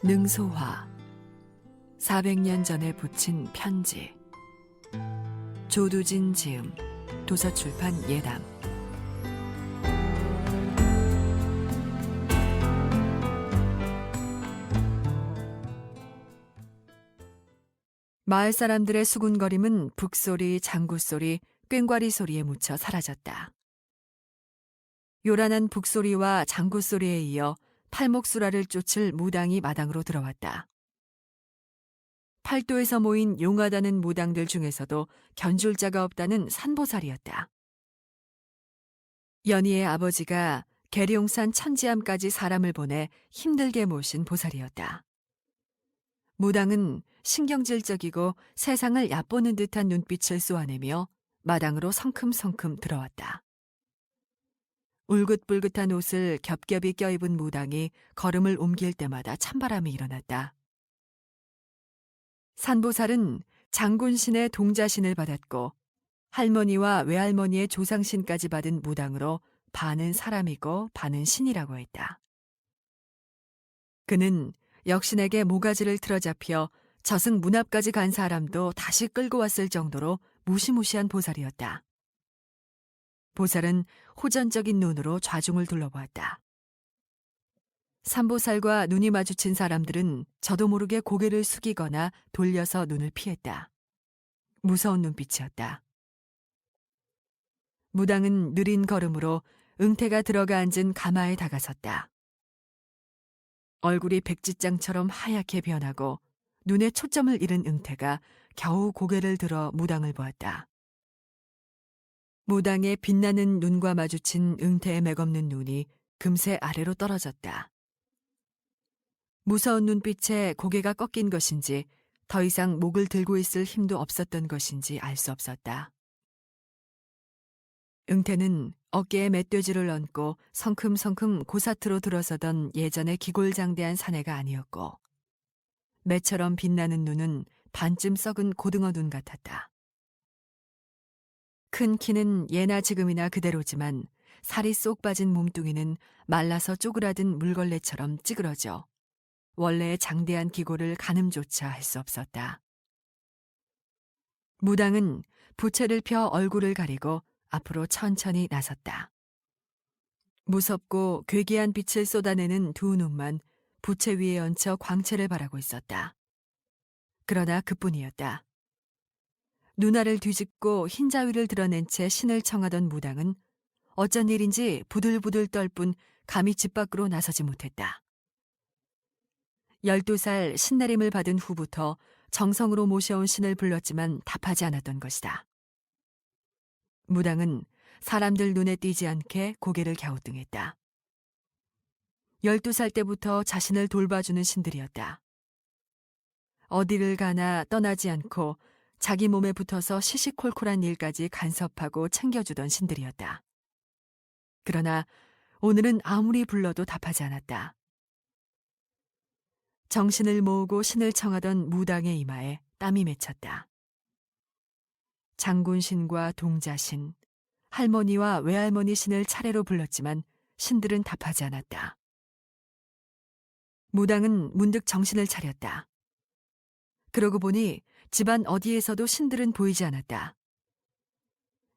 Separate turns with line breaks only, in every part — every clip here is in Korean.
능소화 400년 전에 붙인 편지. 조두진 지음, 도서출판 예담. 마을 사람들의 수군거림은 북소리, 장구소리, 꽹과리 소리에 묻혀 사라졌다. 요란한 북소리와 장구소리에 이어 팔목수라를 쫓을 무당이 마당으로 들어왔다. 팔도에서 모인 용하다는 무당들 중에서도 견줄 자가 없다는 산보살이었다. 연희의 아버지가 계룡산 천지암까지 사람을 보내 힘들게 모신 보살이었다. 무당은 신경질적이고 세상을 얕보는 듯한 눈빛을 쏘아내며 마당으로 성큼성큼 들어왔다. 울긋불긋한 옷을 겹겹이 껴입은 무당이 걸음을 옮길 때마다 찬바람이 일어났다. 산보살은 장군신의 동자신을 받았고 할머니와 외할머니의 조상신까지 받은 무당으로 반은 사람이고 반은 신이라고 했다. 그는 역신에게 모가지를 틀어잡혀 저승 문 앞까지 간 사람도 다시 끌고 왔을 정도로 무시무시한 보살이었다. 보살은 호전적인 눈으로 좌중을 둘러보았다. 산보살과 눈이 마주친 사람들은 저도 모르게 고개를 숙이거나 돌려서 눈을 피했다. 무서운 눈빛이었다. 무당은 느린 걸음으로 응태가 들어가 앉은 가마에 다가섰다. 얼굴이 백지장처럼 하얗게 변하고 눈에 초점을 잃은 응태가 겨우 고개를 들어 무당을 보았다. 무당의 빛나는 눈과 마주친 응태의 맥없는 눈이 금세 아래로 떨어졌다. 무서운 눈빛에 고개가 꺾인 것인지 더 이상 목을 들고 있을 힘도 없었던 것인지 알 수 없었다. 응태는 어깨에 멧돼지를 얹고 성큼성큼 고사트로 들어서던 예전의 기골장대한 사내가 아니었고 매처럼 빛나는 눈은 반쯤 썩은 고등어 눈 같았다. 큰 키는 예나 지금이나 그대로지만 살이 쏙 빠진 몸뚱이는 말라서 쪼그라든 물걸레처럼 찌그러져 원래의 장대한 기골을 가늠조차 할 수 없었다. 무당은 부채를 펴 얼굴을 가리고 앞으로 천천히 나섰다. 무섭고 괴기한 빛을 쏟아내는 두 눈만 부채 위에 얹혀 광채를 바라고 있었다. 그러나 그뿐이었다. 눈알을 뒤집고 흰자위를 드러낸 채 신을 청하던 무당은 어쩐 일인지 부들부들 떨 뿐 감히 집 밖으로 나서지 못했다. 12살 신내림을 받은 후부터 정성으로 모셔온 신을 불렀지만 답하지 않았던 것이다. 무당은 사람들 눈에 띄지 않게 고개를 갸우뚱했다. 12살 때부터 자신을 돌봐주는 신들이었다. 어디를 가나 떠나지 않고 자기 몸에 붙어서 시시콜콜한 일까지 간섭하고 챙겨주던 신들이었다. 그러나 오늘은 아무리 불러도 답하지 않았다. 정신을 모으고 신을 청하던 무당의 이마에 땀이 맺혔다. 장군신과 동자신, 할머니와 외할머니 신을 차례로 불렀지만 신들은 답하지 않았다. 무당은 문득 정신을 차렸다. 그러고 보니 집안 어디에서도 신들은 보이지 않았다.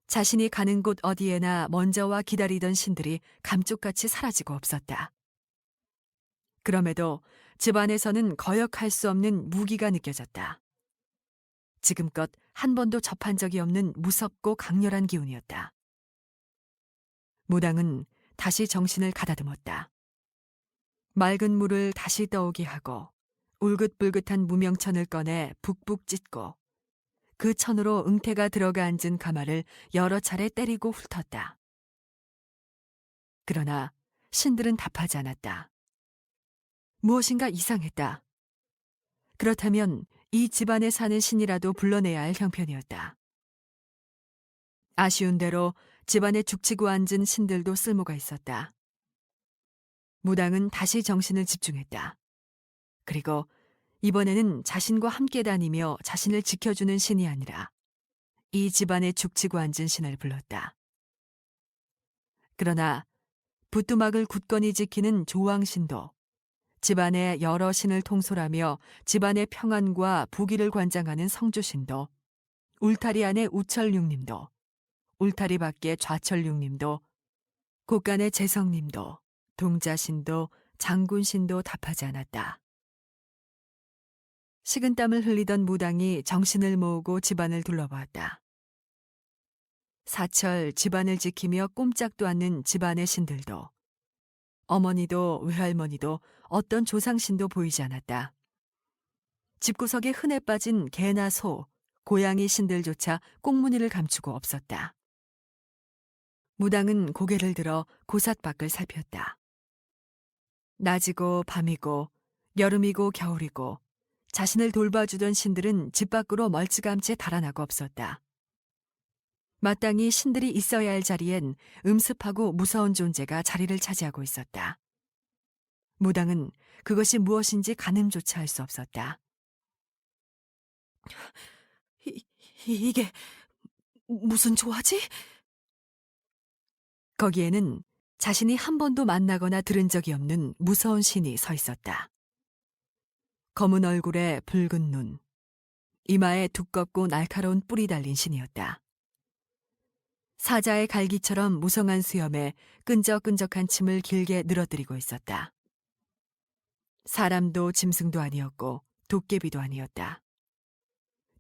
자신이 가는 곳 어디에나 먼저 와 기다리던 신들이 감쪽같이 사라지고 없었다. 그럼에도 집안에서는 거역할 수 없는 무기가 느껴졌다. 지금껏 한 번도 접한 적이 없는 무섭고 강렬한 기운이었다. 무당은 다시 정신을 가다듬었다. 맑은 물을 다시 떠오게 하고 울긋불긋한 무명천을 꺼내 북북 찢고 그 천으로 응태가 들어가 앉은 가마를 여러 차례 때리고 훑었다. 그러나 신들은 답하지 않았다. 무엇인가 이상했다. 그렇다면 이 집안에 사는 신이라도 불러내야 할 형편이었다. 아쉬운 대로 집안에 죽치고 앉은 신들도 쓸모가 있었다. 무당은 다시 정신을 집중했다. 그리고 이번에는 자신과 함께 다니며 자신을 지켜주는 신이 아니라 이 집안에 죽치고 앉은 신을 불렀다. 그러나 부뚜막을 굳건히 지키는 조왕신도 집안의 여러 신을 통솔하며 집안의 평안과 부귀를 관장하는 성주신도, 울타리 안에 우철육님도, 울타리 밖에 좌철육님도, 곳간의 재성님도, 동자신도, 장군신도 답하지 않았다. 식은땀을 흘리던 무당이 정신을 모으고 집안을 둘러보았다. 사철 집안을 지키며 꼼짝도 않는 집안의 신들도, 어머니도 외할머니도 어떤 조상신도 보이지 않았다. 집구석에 흔해 빠진 개나 소, 고양이 신들조차 꽁무니를 감추고 없었다. 무당은 고개를 들어 고삿 밖을 살폈다. 낮이고 밤이고 여름이고 겨울이고 자신을 돌봐주던 신들은 집 밖으로 멀찌감치 달아나고 없었다. 마땅히 신들이 있어야 할 자리엔 음습하고 무서운 존재가 자리를 차지하고 있었다. 무당은 그것이 무엇인지 가늠조차 할 수 없었다. 이게 무슨 조화지? 거기에는 자신이 한 번도 만나거나 들은 적이 없는 무서운 신이 서 있었다. 검은 얼굴에 붉은 눈, 이마에 두껍고 날카로운 뿔이 달린 신이었다. 사자의 갈기처럼 무성한 수염에 끈적끈적한 침을 길게 늘어뜨리고 있었다. 사람도 짐승도 아니었고 도깨비도 아니었다.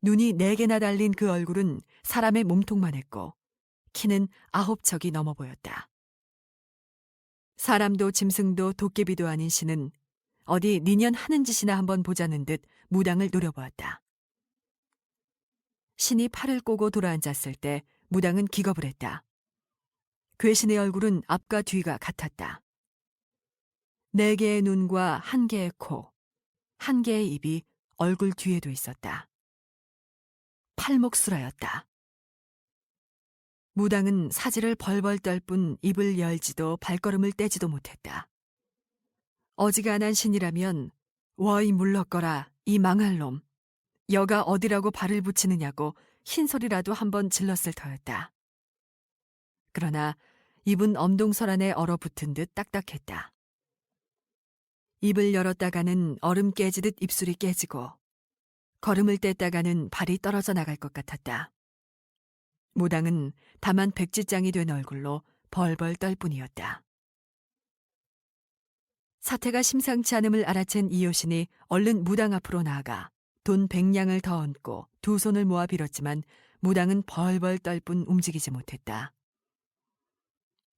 눈이 4개나 달린 그 얼굴은 사람의 몸통만 했고 키는 9척이 넘어 보였다. 사람도 짐승도 도깨비도 아닌 신은 어디 니년 하는 짓이나 한번 보자는 듯 무당을 노려보았다. 신이 팔을 꼬고 돌아앉았을 때 무당은 기겁을 했다. 괴신의 얼굴은 앞과 뒤가 같았다. 4개의 눈과 1개의 코, 1개의 입이 얼굴 뒤에도 있었다. 팔목수라였다. 무당은 사지를 벌벌 떨 뿐 입을 열지도 발걸음을 떼지도 못했다. 어지간한 신이라면 워이 물러거라 이 망할 놈, 여가 어디라고 발을 붙이느냐고 흰소리라도 한번 질렀을 터였다. 그러나 입은 엄동설 안에 얼어붙은 듯 딱딱했다. 입을 열었다가는 얼음 깨지듯 입술이 깨지고 걸음을 뗐다가는 발이 떨어져 나갈 것 같았다. 무당은 다만 백지장이 된 얼굴로 벌벌 떨 뿐이었다. 사태가 심상치 않음을 알아챈 이효신이 얼른 무당 앞으로 나아가 돈 100냥을 더 얹고 두 손을 모아 빌었지만 무당은 벌벌 떨 뿐 움직이지 못했다.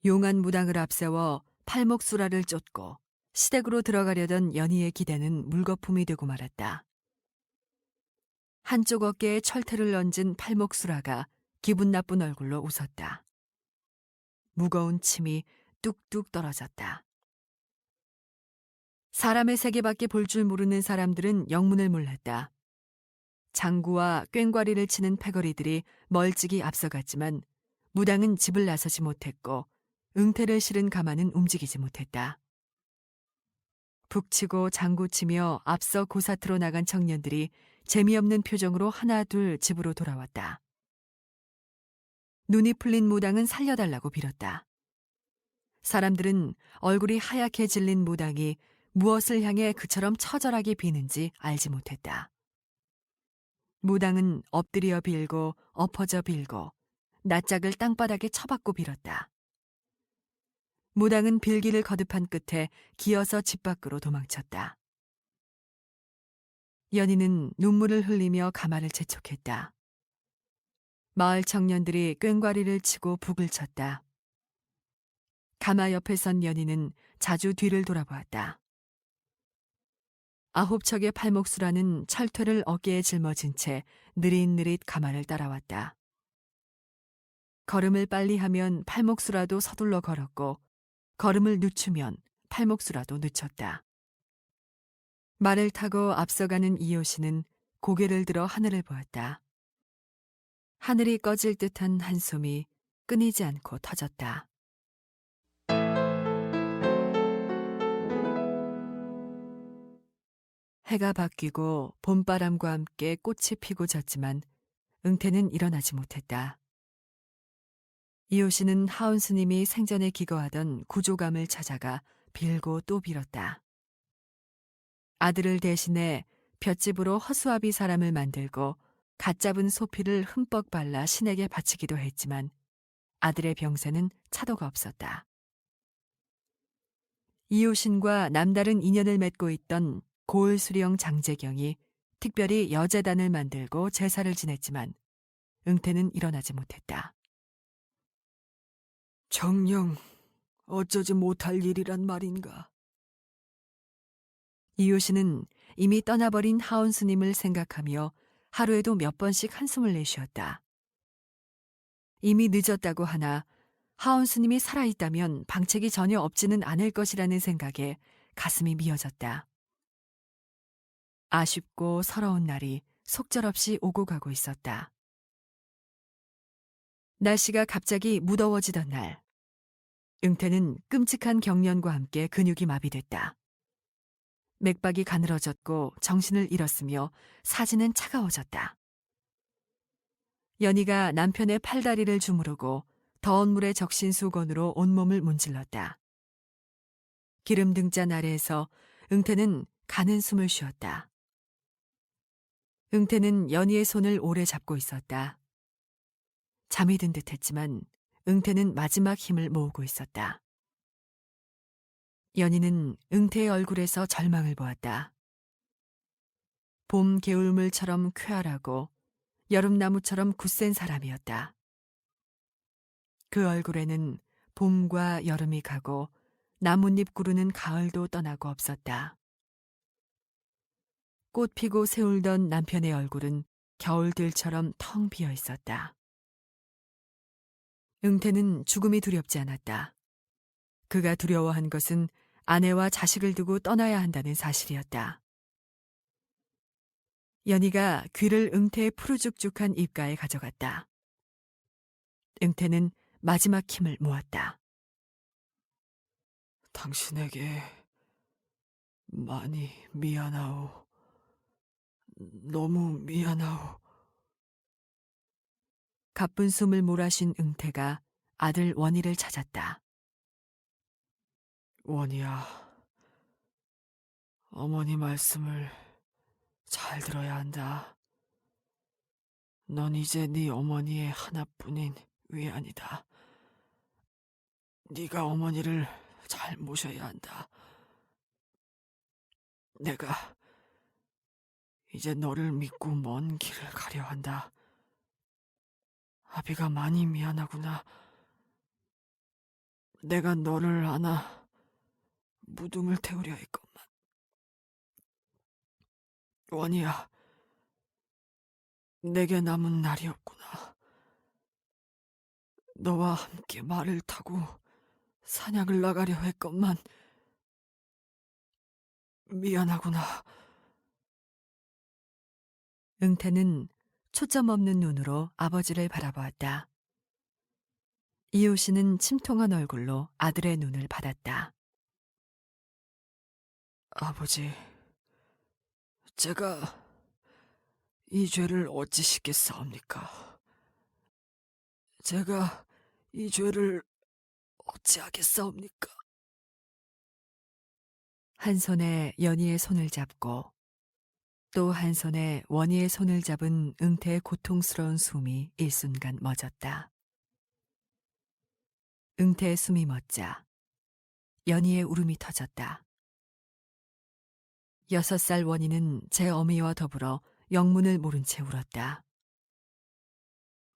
용한 무당을 앞세워 팔목수라를 쫓고 시댁으로 들어가려던 연희의 기대는 물거품이 되고 말았다. 한쪽 어깨에 철퇴를 얹은 팔목수라가 기분 나쁜 얼굴로 웃었다. 무거운 침이 뚝뚝 떨어졌다. 사람의 세계밖에 볼 줄 모르는 사람들은 영문을 몰랐다. 장구와 꽹과리를 치는 패거리들이 멀찍이 앞서갔지만 무당은 집을 나서지 못했고 응태를 실은 가마는 움직이지 못했다. 북치고 장구치며 앞서 고사트로 나간 청년들이 재미없는 표정으로 하나둘 집으로 돌아왔다. 눈이 풀린 무당은 살려달라고 빌었다. 사람들은 얼굴이 하얗게 질린 무당이 무엇을 향해 그처럼 처절하게 비는지 알지 못했다. 무당은 엎드려 빌고 엎어져 빌고 낯짝을 땅바닥에 쳐박고 빌었다. 무당은 빌기를 거듭한 끝에 기어서 집 밖으로 도망쳤다. 연희는 눈물을 흘리며 가마를 재촉했다. 마을 청년들이 꽹과리를 치고 북을 쳤다. 가마 옆에 선 연희는 자주 뒤를 돌아보았다. 9척의 팔목수라는 철퇴를 어깨에 짊어진 채 느릿느릿 가마를 따라왔다. 걸음을 빨리 하면 팔목수라도 서둘러 걸었고 걸음을 늦추면 팔목수라도 늦췄다. 말을 타고 앞서가는 이효신은 고개를 들어 하늘을 보았다. 하늘이 꺼질 듯한 한숨이 끊이지 않고 터졌다. 해가 바뀌고 봄바람과 함께 꽃이 피고 졌지만 응태는 일어나지 못했다. 이효신은 하온 스님이 생전에 기거하던 구조감을 찾아가 빌고 또 빌었다. 아들을 대신해 볏짚으로 허수아비 사람을 만들고 갓 잡은 소피를 흠뻑 발라 신에게 바치기도 했지만 아들의 병세는 차도가 없었다. 이효신과 남다른 인연을 맺고 있던 고을수령 장재경이 특별히 여제단을 만들고 제사를 지냈지만 응태는 일어나지 못했다.
정녕 어쩌지 못할 일이란 말인가.
이효신은 이미 떠나버린 하온 스님을 생각하며 하루에도 몇 번씩 한숨을 내쉬었다. 이미 늦었다고 하나 하온 스님이 살아있다면 방책이 전혀 없지는 않을 것이라는 생각에 가슴이 미어졌다. 아쉽고 서러운 날이 속절없이 오고 가고 있었다. 날씨가 갑자기 무더워지던 날, 응태는 끔찍한 경련과 함께 근육이 마비됐다. 맥박이 가늘어졌고 정신을 잃었으며 사지는 차가워졌다. 연희가 남편의 팔다리를 주무르고 더운 물에 적신 수건으로 온몸을 문질렀다. 기름 등잔 아래에서 응태는 가는 숨을 쉬었다. 응태는 연희의 손을 오래 잡고 있었다. 잠이 든 듯했지만 응태는 마지막 힘을 모으고 있었다. 연희는 응태의 얼굴에서 절망을 보았다. 봄 개울물처럼 쾌활하고 여름나무처럼 굳센 사람이었다. 그 얼굴에는 봄과 여름이 가고 나뭇잎 구르는 가을도 떠나고 없었다. 꽃 피고 세울던 남편의 얼굴은 겨울들처럼 텅 비어 있었다. 응태는 죽음이 두렵지 않았다. 그가 두려워한 것은 아내와 자식을 두고 떠나야 한다는 사실이었다. 연희가 귀를 응태의 푸르죽죽한 입가에 가져갔다. 응태는 마지막 힘을 모았다.
당신에게 많이 미안하오. 너무 미안하오.
가쁜 숨을 몰아쉰 응태가 아들 원희를 찾았다.
원이야, 어머니 말씀을 잘 들어야 한다. 넌 이제 네 어머니의 하나뿐인 위안이다. 네가 어머니를 잘 모셔야 한다. 내가 이제 너를 믿고 먼 길을 가려 한다. 아비가 많이 미안하구나. 내가 너를 안아 무덤을 태우려 했건만. 원이야, 내게 남은 날이 없구나. 너와 함께 말을 타고 사냥을 나가려 했건만. 미안하구나.
응태는 초점 없는 눈으로 아버지를 바라보았다. 이효신은 침통한 얼굴로 아들의 눈을 받았다.
아버지, 제가 이 죄를 어찌 씻겠사옵니까? 제가 이 죄를 어찌 하겠사옵니까?
한 손에 연희의 손을 잡고 또 한 손에 원희의 손을 잡은 응태의 고통스러운 숨이 일순간 멎었다. 응태의 숨이 멎자 연희의 울음이 터졌다. 6살 원희는 제 어미와 더불어 영문을 모른 채 울었다.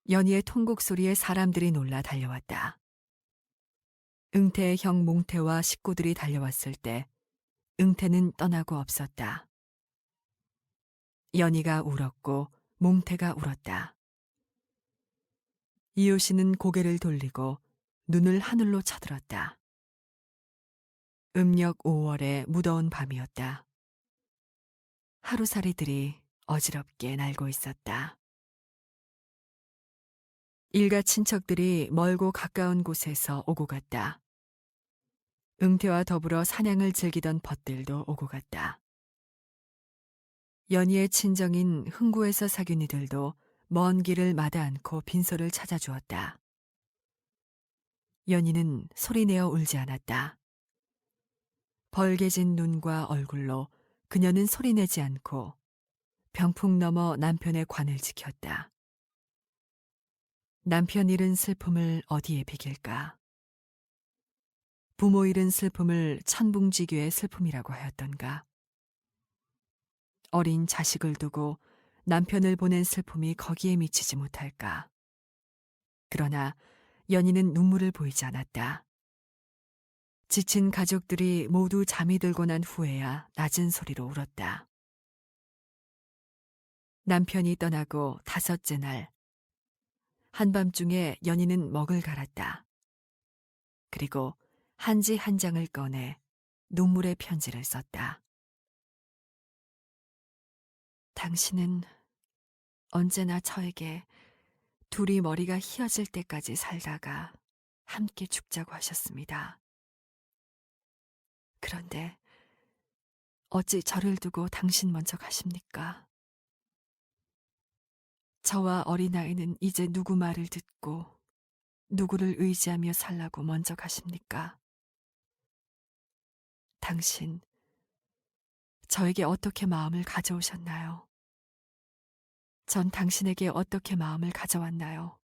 연희의 통곡 소리에 사람들이 놀라 달려왔다. 응태의 형 몽태와 식구들이 달려왔을 때 응태는 떠나고 없었다. 연희가 울었고 몽태가 울었다. 이효신은 고개를 돌리고 눈을 하늘로 쳐들었다. 음력 5월의 무더운 밤이었다. 하루살이들이 어지럽게 날고 있었다. 일가 친척들이 멀고 가까운 곳에서 오고 갔다. 응태와 더불어 사냥을 즐기던 벗들도 오고 갔다. 연희의 친정인 흥구에서 사귄 이들도 먼 길을 마다 않고 빈소를 찾아주었다. 연희는 소리내어 울지 않았다. 벌개진 눈과 얼굴로 그녀는 소리내지 않고 병풍 너머 남편의 관을 지켰다. 남편 잃은 슬픔을 어디에 비길까? 부모 잃은 슬픔을 천붕지교의 슬픔이라고 하였던가? 어린 자식을 두고 남편을 보낸 슬픔이 거기에 미치지 못할까? 그러나 연희는 눈물을 보이지 않았다. 지친 가족들이 모두 잠이 들고 난 후에야 낮은 소리로 울었다. 남편이 떠나고 5째 날, 한밤중에 연희는 먹을 갈았다. 그리고 한지 한 장을 꺼내 눈물의 편지를 썼다. 당신은 언제나 저에게 둘이 머리가 휘어질 때까지 살다가 함께 죽자고 하셨습니다. 그런데 어찌 저를 두고 당신 먼저 가십니까? 저와 어린아이는 이제 누구 말을 듣고 누구를 의지하며 살라고 먼저 가십니까? 당신, 저에게 어떻게 마음을 가져오셨나요? 전 당신에게 어떻게 마음을 가져왔나요?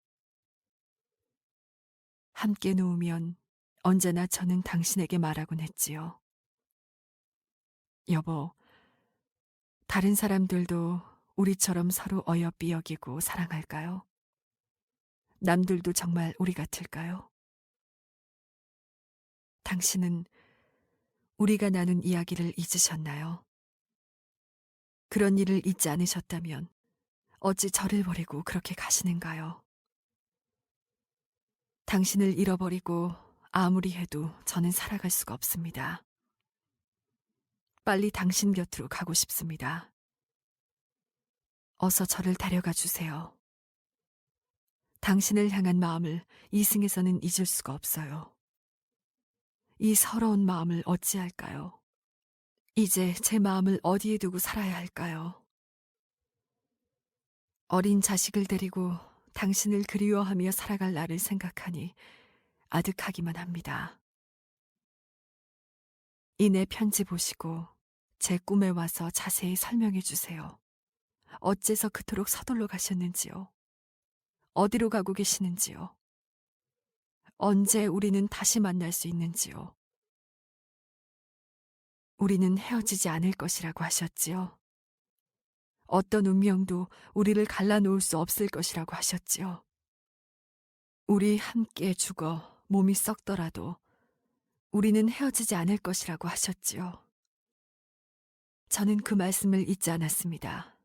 함께 누우면 언제나 저는 당신에게 말하곤 했지요. 여보, 다른 사람들도 우리처럼 서로 어여삐 여기고 사랑할까요? 남들도 정말 우리 같을까요? 당신은 우리가 나눈 이야기를 잊으셨나요? 그런 일을 잊지 않으셨다면 어찌 저를 버리고 그렇게 가시는가요? 당신을 잃어버리고 아무리 해도 저는 살아갈 수가 없습니다. 빨리 당신 곁으로 가고 싶습니다. 어서 저를 데려가 주세요. 당신을 향한 마음을 이승에서는 잊을 수가 없어요. 이 서러운 마음을 어찌할까요? 이제 제 마음을 어디에 두고 살아야 할까요? 어린 자식을 데리고 당신을 그리워하며 살아갈 나를 생각하니 아득하기만 합니다. 이내 편지 보시고 제 꿈에 와서 자세히 설명해 주세요. 어째서 그토록 서둘러 가셨는지요? 어디로 가고 계시는지요? 언제 우리는 다시 만날 수 있는지요? 우리는 헤어지지 않을 것이라고 하셨지요. 어떤 운명도 우리를 갈라놓을 수 없을 것이라고 하셨지요. 우리 함께 죽어 몸이 썩더라도 우리는 헤어지지 않을 것이라고 하셨지요. 저는 그 말씀을 잊지 않았습니다.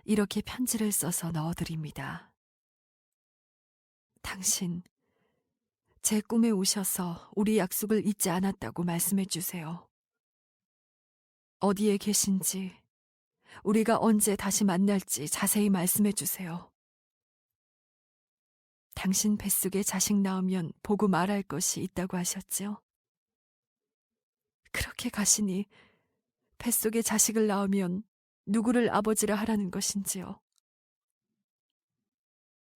이렇게 편지를 써서 넣어드립니다. 당신, 제 꿈에 오셔서 우리 약속을 잊지 않았다고 말씀해 주세요. 어디에 계신지, 우리가 언제 다시 만날지 자세히 말씀해 주세요. 당신 뱃속에 자식 낳으면 보고 말할 것이 있다고 하셨지요? 그렇게 가시니 뱃속에 자식을 낳으면 누구를 아버지라 하라는 것인지요?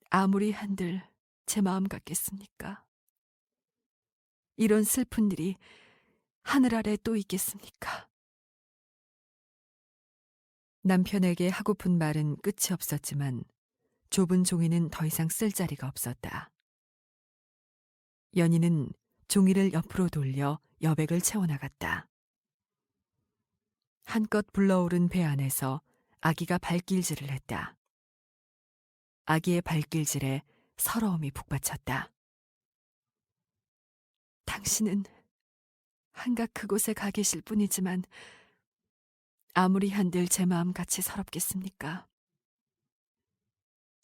아무리 한들 제 마음 같겠습니까? 이런 슬픈 일이 하늘 아래 또 있겠습니까? 남편에게 하고픈 말은 끝이 없었지만 좁은 종이는 더 이상 쓸 자리가 없었다. 연희는 종이를 옆으로 돌려 여백을 채워나갔다. 한껏 불러오른 배 안에서 아기가 발길질을 했다. 아기의 발길질에 서러움이 북받쳤다. 당신은 한갓 그곳에 가 계실 뿐이지만 아무리 한들 제 마음같이 서럽겠습니까?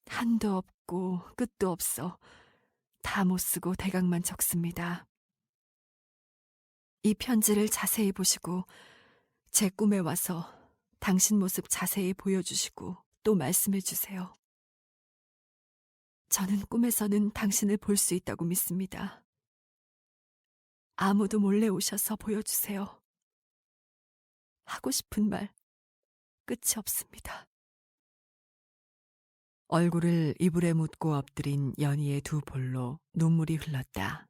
한도 없고 끝도 없어 다 못 쓰고 대강만 적습니다. 이 편지를 자세히 보시고 제 꿈에 와서 당신 모습 자세히 보여주시고 또 말씀해 주세요. 저는 꿈에서는 당신을 볼 수 있다고 믿습니다. 아무도 몰래 오셔서 보여주세요. 하고 싶은 말 끝이 없습니다. 얼굴을 이불에 묻고 엎드린 연희의 두 볼로 눈물이 흘렀다.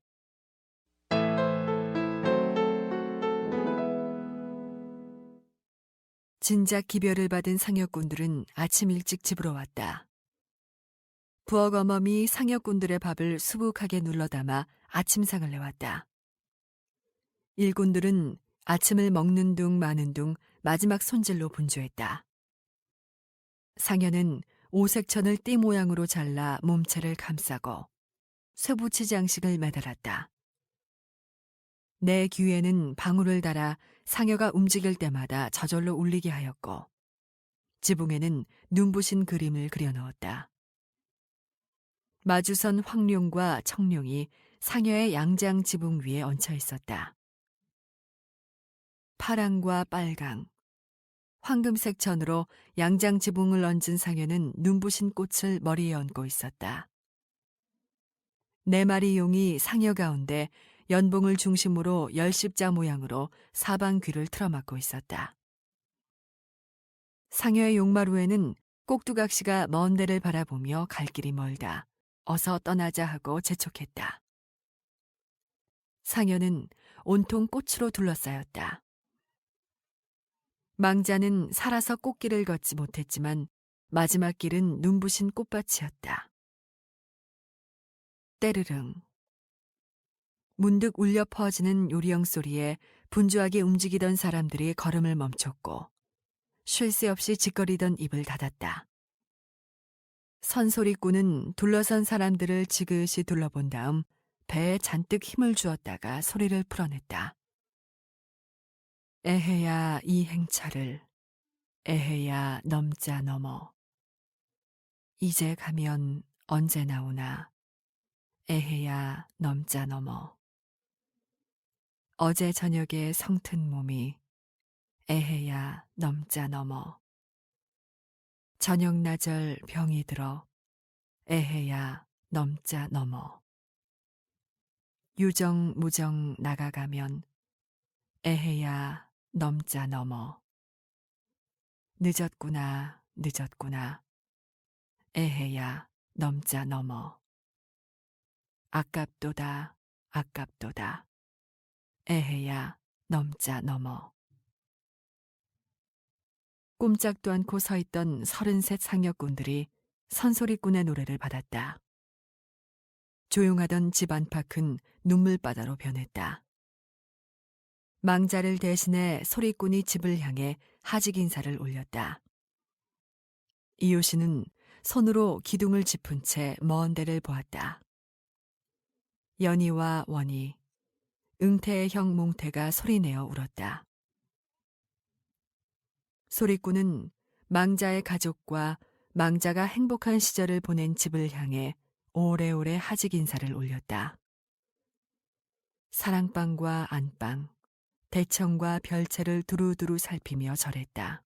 진작 기별을 받은 상여꾼들은 아침 일찍 집으로 왔다. 부엌 어멈이 상여꾼들의 밥을 수북하게 눌러담아 아침상을 내왔다. 일꾼들은 아침을 먹는 둥 마는 둥 마지막 손질로 분주했다. 상여는 오색천을 띠 모양으로 잘라 몸체를 감싸고 쇠붙이 장식을 매달았다. 내 귀에는 방울을 달아 상여가 움직일 때마다 저절로 울리게 하였고 지붕에는 눈부신 그림을 그려넣었다. 마주선 황룡과 청룡이 상여의 양장 지붕 위에 얹혀 있었다. 파랑과 빨강, 황금색 천으로 양장 지붕을 얹은 상여는 눈부신 꽃을 머리에 얹고 있었다. 네 마리 용이 상여 가운데 연봉을 중심으로 열십자 모양으로 사방 귀를 틀어막고 있었다. 상여의 용마루에는 꼭두각시가 먼 데를 바라보며 갈 길이 멀다. 어서 떠나자 하고 재촉했다. 상여는 온통 꽃으로 둘러싸였다. 망자는 살아서 꽃길을 걷지 못했지만 마지막 길은 눈부신 꽃밭이었다. 때르릉. 문득 울려 퍼지는 요리형 소리에 분주하게 움직이던 사람들이 걸음을 멈췄고 쉴 새 없이 짓거리던 입을 닫았다. 선소리꾼은 둘러선 사람들을 지그시 둘러본 다음 배에 잔뜩 힘을 주었다가 소리를 풀어냈다. 에헤야 이 행차를, 에헤야 넘자 넘어. 이제 가면 언제 나오나, 에헤야 넘자 넘어. 어제 저녁에 성튼 몸이, 에헤야 넘자 넘어. 저녁 나절 병이 들어, 에헤야 넘자 넘어. 유정 무정 나가가면, 에헤야 넘자 넘어. 늦었구나 늦었구나. 에헤야 넘자 넘어. 아깝도다 아깝도다. 에헤야 넘자 넘어. 꼼짝도 않고 서 있던 33 상여꾼들이 선소리꾼의 노래를 받았다. 조용하던 집 안팎은 눈물바다로 변했다. 망자를 대신해 소리꾼이 집을 향해 하직 인사를 올렸다. 이효신은 손으로 기둥을 짚은 채 먼 데를 보았다. 연희와 원희, 응태의 형 몽태가 소리내어 울었다. 소리꾼은 망자의 가족과 망자가 행복한 시절을 보낸 집을 향해 오래오래 하직 인사를 올렸다. 사랑방과 안방, 대청과 별채를 두루두루 살피며 절했다.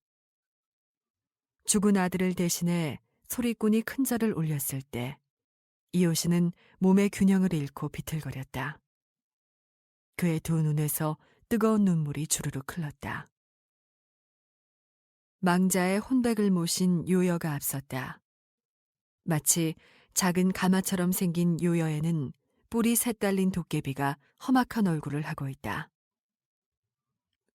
죽은 아들을 대신해 소리꾼이 큰 절을 올렸을 때 이효신은 몸의 균형을 잃고 비틀거렸다. 그의 두 눈에서 뜨거운 눈물이 주르륵 흘렀다. 망자의 혼백을 모신 요여가 앞섰다. 마치 작은 가마처럼 생긴 요여에는 뿔이 셋 달린 도깨비가 험악한 얼굴을 하고 있다.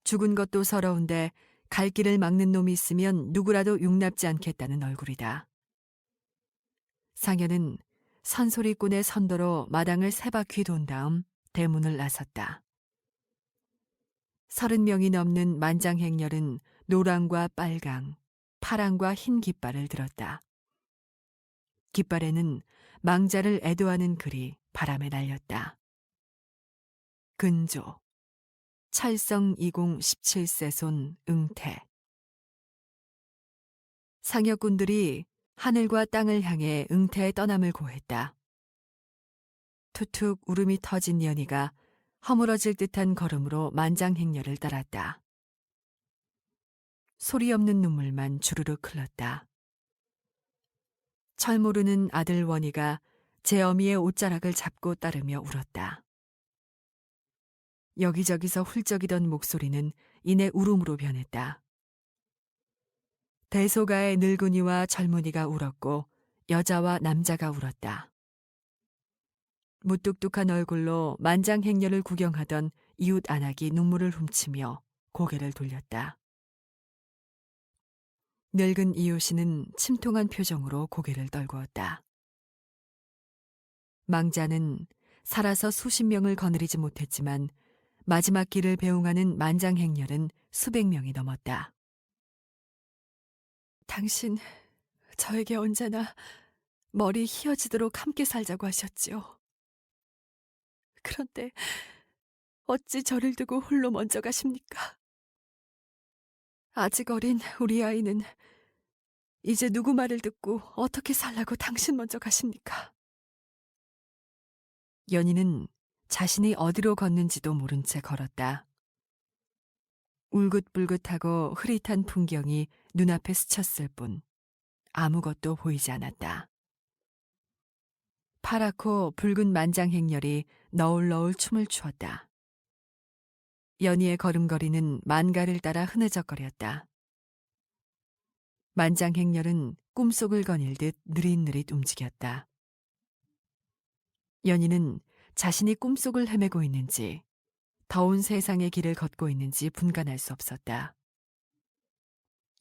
죽은 것도 서러운데 갈 길을 막는 놈이 있으면 누구라도 용납지 않겠다는 얼굴이다. 상여는 선소리꾼의 선도로 마당을 세 바퀴 돈 다음 대문을 나섰다. 30명이 넘는 만장행렬은 노랑과 빨강, 파랑과 흰 깃발을 들었다. 깃발에는 망자를 애도하는 글이 바람에 날렸다. 근조, 찰성 20 17세 손 응태. 상여꾼들이 하늘과 땅을 향해 응태의 떠남을 고했다. 툭툭 울음이 터진 연희가 허물어질 듯한 걸음으로 만장행렬을 따랐다. 소리 없는 눈물만 주르륵 흘렀다. 철 모르는 아들 원희가 제 어미의 옷자락을 잡고 따르며 울었다. 여기저기서 훌쩍이던 목소리는 이내 울음으로 변했다. 대소가의 늙은이와 젊은이가 울었고 여자와 남자가 울었다. 무뚝뚝한 얼굴로 만장행렬을 구경하던 이웃 안악이 눈물을 훔치며 고개를 돌렸다. 늙은 이웃이는 침통한 표정으로 고개를 떨구었다. 망자는 살아서 수십 명을 거느리지 못했지만 마지막 길을 배웅하는 만장행렬은 수백 명이 넘었다. 당신, 저에게 언제나 머리 휘어지도록 함께 살자고 하셨지요. 그런데 어찌 저를 두고 홀로 먼저 가십니까? 아직 어린 우리 아이는 이제 누구 말을 듣고 어떻게 살라고 당신 먼저 가십니까? 연희는 자신이 어디로 걷는지도 모른 채 걸었다. 울긋불긋하고 흐릿한 풍경이 눈앞에 스쳤을 뿐 아무것도 보이지 않았다. 파랗고 붉은 만장행렬이 너울너울 춤을 추었다. 연희의 걸음걸이는 만가를 따라 흐느적거렸다. 만장행렬은 꿈속을 거닐듯 느릿느릿 움직였다. 연희는 자신이 꿈속을 헤매고 있는지 더운 세상의 길을 걷고 있는지 분간할 수 없었다.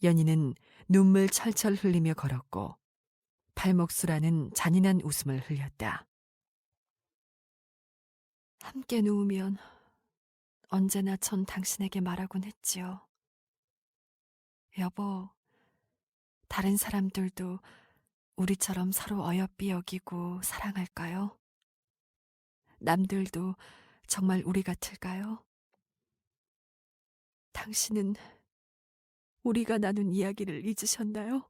연희는 눈물 철철 흘리며 걸었고 발목수라는 잔인한 웃음을 흘렸다. 함께 누우면 언제나 전 당신에게 말하곤 했지요. 여보, 다른 사람들도 우리처럼 서로 어여삐 여기고 사랑할까요? 남들도 정말 우리 같을까요? 당신은 우리가 나눈 이야기를 잊으셨나요?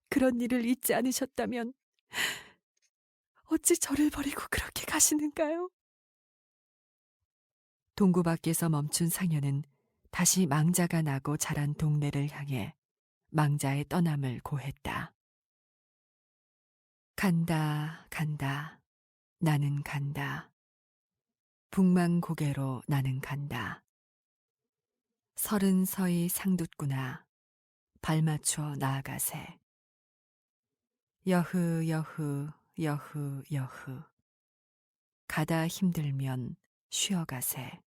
그런 일을 잊지 않으셨다면 어찌 저를 버리고 그렇게 가시는가요? 동구 밖에서 멈춘 상여는 다시 망자가 나고 자란 동네를 향해 망자의 떠남을 고했다. 간다, 간다. 나는 간다. 북망고개로 나는 간다. 서른서이 상둣구나. 발맞춰 나아가세. 여흐 여흐 여흐 여흐. 가다 힘들면 쉬어가세.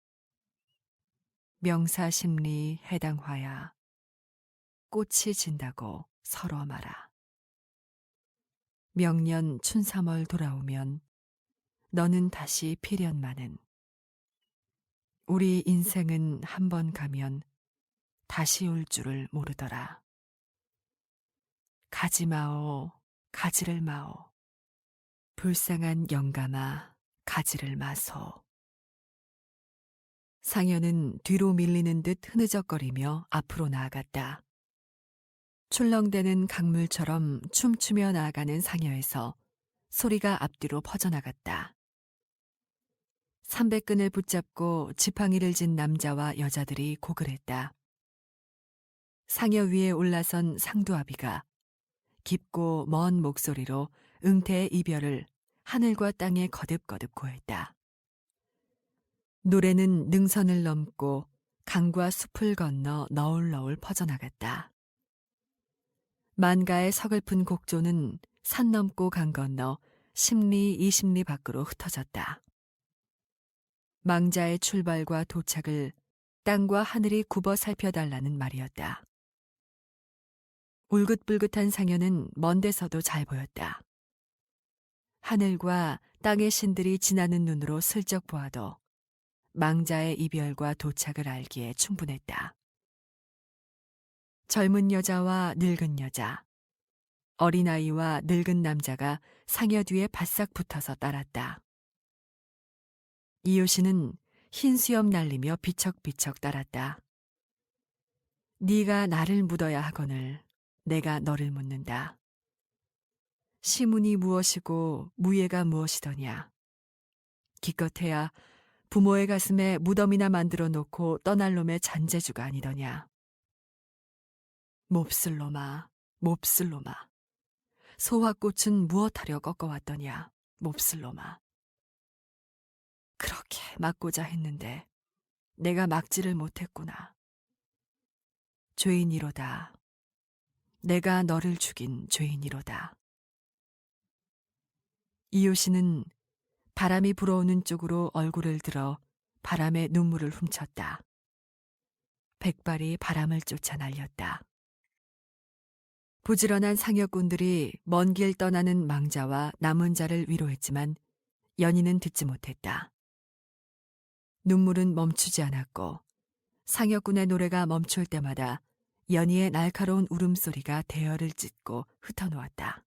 명사심리 해당화야. 꽃이 진다고 서러 마라. 명년 춘삼월 돌아오면 너는 다시 필연마는. 우리 인생은 한 번 가면 다시 올 줄을 모르더라. 가지 마오, 가지를 마오. 불쌍한 영감아, 가지를 마소. 상여는 뒤로 밀리는 듯 흐느적거리며 앞으로 나아갔다. 출렁대는 강물처럼 춤추며 나아가는 상여에서 소리가 앞뒤로 퍼져나갔다. 삼백끈을 붙잡고 지팡이를 진 남자와 여자들이 고글했다. 상여 위에 올라선 상두아비가 깊고 먼 목소리로 응태의 이별을 하늘과 땅에 거듭거듭 고했다. 노래는 능선을 넘고 강과 숲을 건너 너울너울 퍼져나갔다. 만가의 서글픈 곡조는 산 넘고 강 건너 10리 20리 밖으로 흩어졌다. 망자의 출발과 도착을 땅과 하늘이 굽어 살펴달라는 말이었다. 울긋불긋한 상여는 먼 데서도 잘 보였다. 하늘과 땅의 신들이 지나는 눈으로 슬쩍 보아도 망자의 이별과 도착을 알기에 충분했다. 젊은 여자와 늙은 여자, 어린아이와 늙은 남자가 상여 뒤에 바싹 붙어서 따랐다. 이효신은 흰 수염 날리며 비척비척 따랐다. 네가 나를 묻어야 하거늘 내가 너를 묻는다. 시문이 무엇이고 무예가 무엇이더냐. 기껏해야 부모의 가슴에 무덤이나 만들어 놓고 떠날 놈의 잔재주가 아니더냐. 몹쓸 놈아, 몹쓸 놈아. 소화꽃은 무엇하려 꺾어왔더냐, 몹쓸 놈아. 그렇게 막고자 했는데 내가 막지를 못했구나. 죄인이로다. 내가 너를 죽인 죄인이로다. 이효신은 바람이 불어오는 쪽으로 얼굴을 들어 바람에 눈물을 훔쳤다. 백발이 바람을 쫓아 날렸다. 부지런한 상여꾼들이 먼 길 떠나는 망자와 남은 자를 위로했지만 연희는 듣지 못했다. 눈물은 멈추지 않았고 상여꾼의 노래가 멈출 때마다 연희의 날카로운 울음소리가 대열을 찢고 흩어놓았다.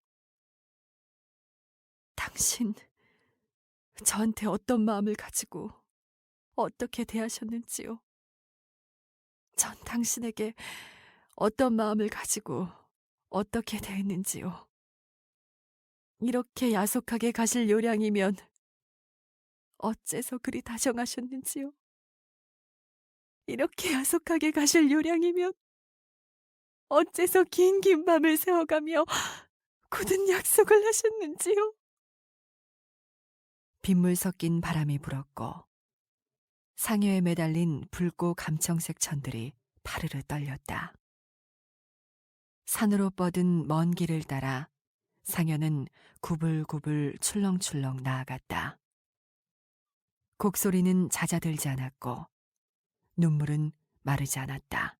당신, 저한테 어떤 마음을 가지고 어떻게 대하셨는지요? 전 당신에게 어떤 마음을 가지고 어떻게 대했는지요? 이렇게 야속하게 가실 요량이면 어째서 그리 다정하셨는지요? 이렇게 야속하게 가실 요량이면 어째서 긴 밤을 새워가며 굳은 약속을 하셨는지요? 빗물 섞인 바람이 불었고 상여에 매달린 붉고 감청색 천들이 파르르 떨렸다. 산으로 뻗은 먼 길을 따라 상여는 구불구불 출렁출렁 나아갔다. 곡소리는 잦아들지 않았고 눈물은 마르지 않았다.